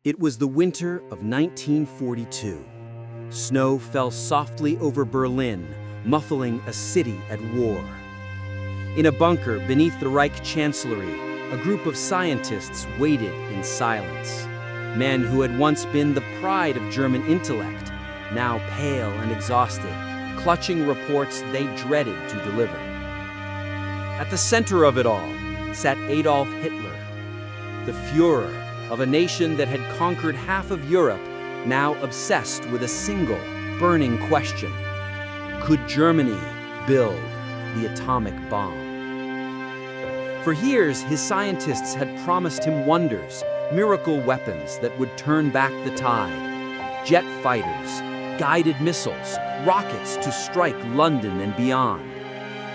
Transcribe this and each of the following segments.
It was the winter of 1942. Snow fell softly over Berlin, muffling a city at war. In a bunker beneath the Reich Chancellery, a group of scientists waited in silence. Men who had once been the pride of German intellect, now pale and exhausted, clutching reports they dreaded to deliver. At the center of it all sat Adolf Hitler, the Führer of a nation that had conquered half of Europe, now obsessed with a single, burning question. Could Germany build the atomic bomb? For years, his scientists had promised him wonders, miracle weapons that would turn back the tide. Jet fighters, guided missiles, rockets to strike London and beyond.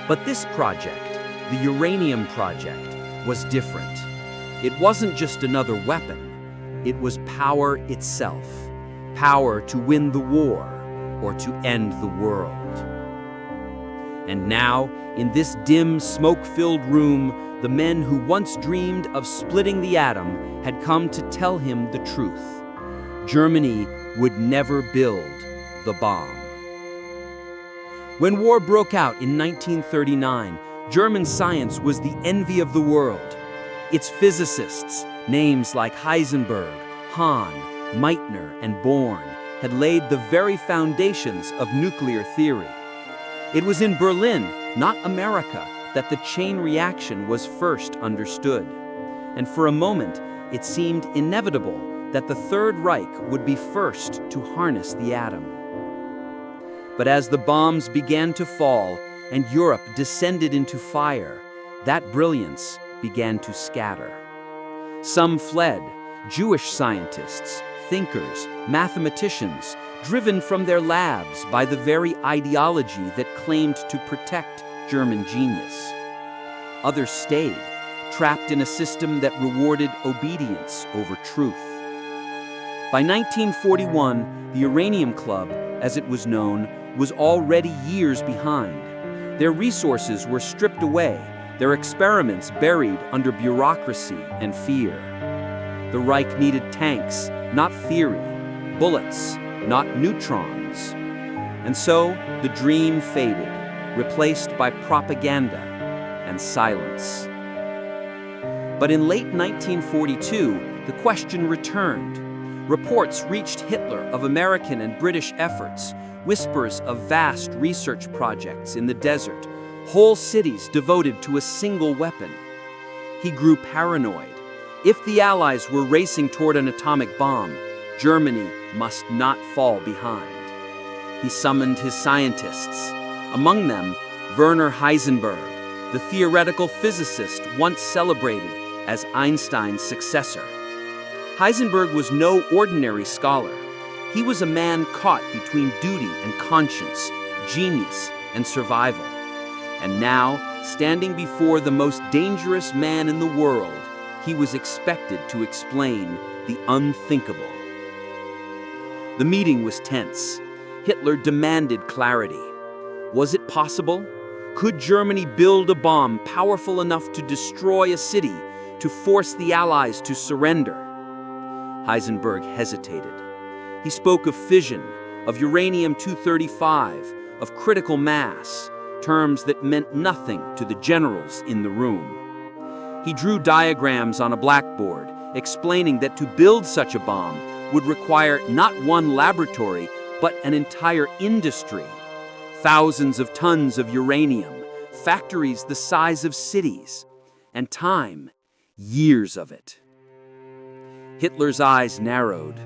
But this project, the uranium project, was different. It wasn't just another weapon, it was power itself. Power to win the war or to end the world. And now, in this dim, smoke-filled room, the men who once dreamed of splitting the atom had come to tell him the truth. Germany would never build the bomb. When war broke out in 1939, German science was the envy of the world. Its physicists, names like Heisenberg, Hahn, Meitner, and Born, had laid the very foundations of nuclear theory. It was in Berlin, not America, that the chain reaction was first understood. And for a moment, it seemed inevitable that the Third Reich would be first to harness the atom. But as the bombs began to fall and Europe descended into fire, that brilliance began to scatter. Some fled, Jewish scientists, thinkers, mathematicians, driven from their labs by the very ideology that claimed to protect German genius. Others stayed, trapped in a system that rewarded obedience over truth. By 1941, the Uranium Club, as it was known, was already years behind. Their resources were stripped away, their experiments buried under bureaucracy and fear. The Reich needed tanks, not theory, bullets, not neutrons. And so the dream faded, replaced by propaganda and silence. But in late 1942, the question returned. Reports reached Hitler of American and British efforts, whispers of vast research projects in the desert, whole cities devoted to a single weapon. He grew paranoid. If the Allies were racing toward an atomic bomb, Germany must not fall behind. He summoned his scientists, among them Werner Heisenberg, the theoretical physicist once celebrated as Einstein's successor. Heisenberg was no ordinary scholar. He was a man caught between duty and conscience, genius and survival. And now, standing before the most dangerous man in the world, he was expected to explain the unthinkable. The meeting was tense. Hitler demanded clarity. Was it possible? Could Germany build a bomb powerful enough to destroy a city, to force the Allies to surrender? Heisenberg hesitated. He spoke of fission, of uranium-235, of critical mass, terms that meant nothing to the generals in the room. He drew diagrams on a blackboard, explaining that to build such a bomb would require not one laboratory, but an entire industry. Thousands of tons of uranium, factories the size of cities, and time, years of it. Hitler's eyes narrowed.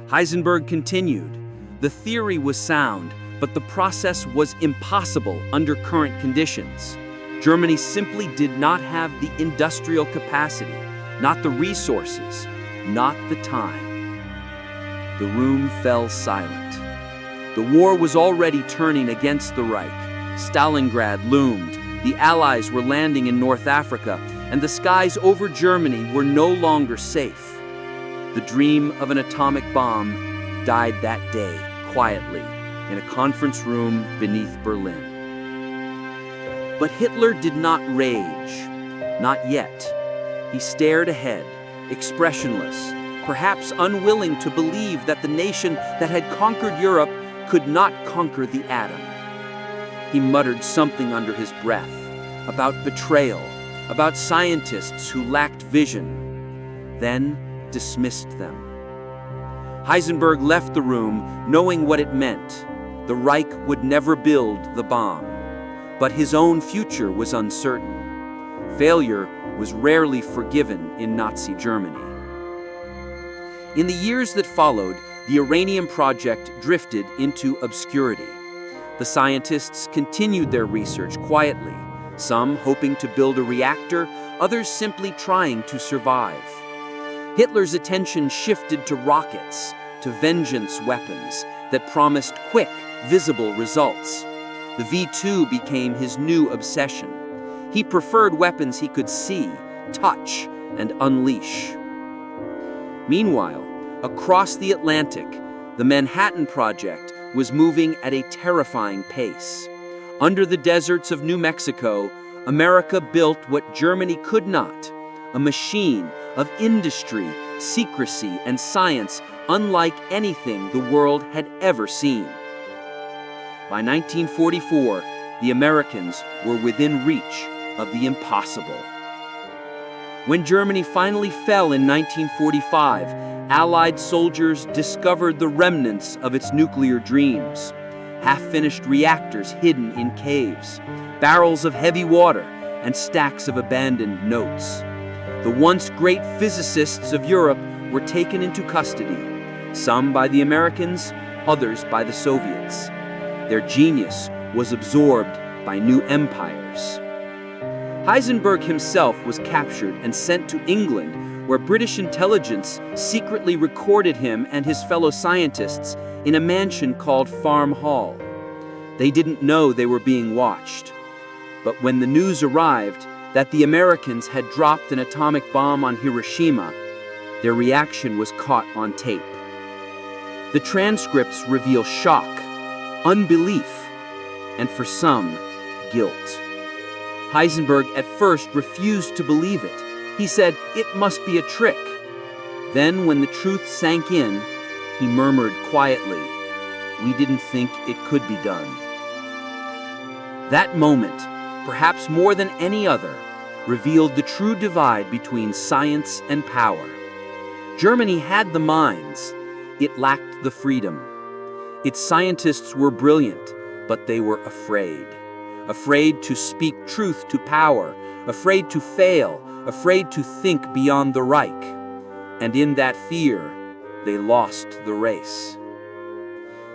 Heisenberg continued. The theory was sound, but the process was impossible under current conditions. Germany simply did not have the industrial capacity, not the resources, not the time. The room fell silent. The war was already turning against the Reich. Stalingrad loomed, the Allies were landing in North Africa, and the skies over Germany were no longer safe. The dream of an atomic bomb died that day, quietly, in a conference room beneath Berlin. But Hitler did not rage, not yet. He stared ahead, expressionless, perhaps unwilling to believe that the nation that had conquered Europe could not conquer the atom. He muttered something under his breath about betrayal, about scientists who lacked vision, then dismissed them. Heisenberg left the room knowing what it meant. The Reich would never build the bomb, but his own future was uncertain. Failure was rarely forgiven in Nazi Germany. In the years that followed, the uranium project drifted into obscurity. The scientists continued their research quietly, some hoping to build a reactor, others simply trying to survive. Hitler's attention shifted to rockets, to vengeance weapons that promised quick, visible results. The V2 became his new obsession. He preferred weapons he could see, touch, and unleash. Meanwhile, across the Atlantic, the Manhattan Project was moving at a terrifying pace. Under the deserts of New Mexico, America built what Germany could not, a machine of industry, secrecy, and science unlike anything the world had ever seen. By 1944, the Americans were within reach of the impossible. When Germany finally fell in 1945, Allied soldiers discovered the remnants of its nuclear dreams. Half-finished reactors hidden in caves, barrels of heavy water, and stacks of abandoned notes. The once great physicists of Europe were taken into custody, some by the Americans, others by the Soviets. Their genius was absorbed by new empires. Heisenberg himself was captured and sent to England, where British intelligence secretly recorded him and his fellow scientists in a mansion called Farm Hall. They didn't know they were being watched. But when the news arrived that the Americans had dropped an atomic bomb on Hiroshima, their reaction was caught on tape. The transcripts reveal shock, unbelief, and for some, guilt. Heisenberg at first refused to believe it. He said, "It must be a trick." Then, when the truth sank in, he murmured quietly, "We didn't think it could be done." That moment, perhaps more than any other, revealed the true divide between science and power. Germany had the minds. It lacked the freedom. Its scientists were brilliant, but they were afraid. Afraid to speak truth to power, afraid to fail, afraid to think beyond the Reich. And in that fear, they lost the race.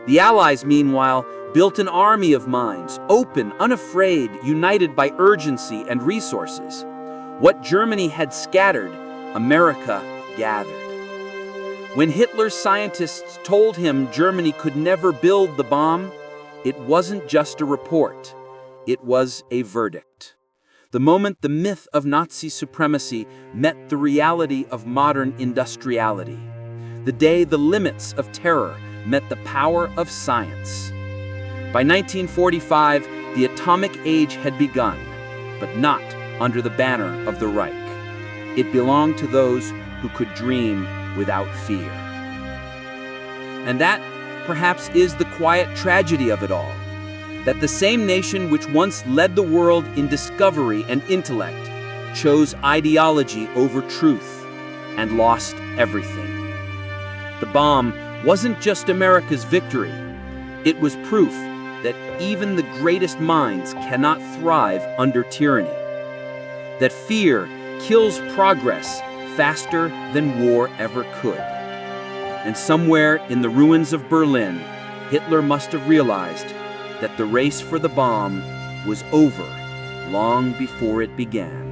The Allies, meanwhile, built an army of minds, open, unafraid, united by urgency and resources. What Germany had scattered, America gathered. When Hitler's scientists told him Germany could never build the bomb, it wasn't just a report. It was a verdict. The moment the myth of Nazi supremacy met the reality of modern industriality. The day the limits of terror met the power of science. By 1945, the atomic age had begun, but not under the banner of the Reich. It belonged to those who could dream without fear. And that, perhaps, is the quiet tragedy of it all. That the same nation which once led the world in discovery and intellect chose ideology over truth and lost everything. The bomb wasn't just America's victory. It was proof that even the greatest minds cannot thrive under tyranny. That fear kills progress faster than war ever could. And somewhere in the ruins of Berlin, Hitler must have realized that the race for the bomb was over long before it began.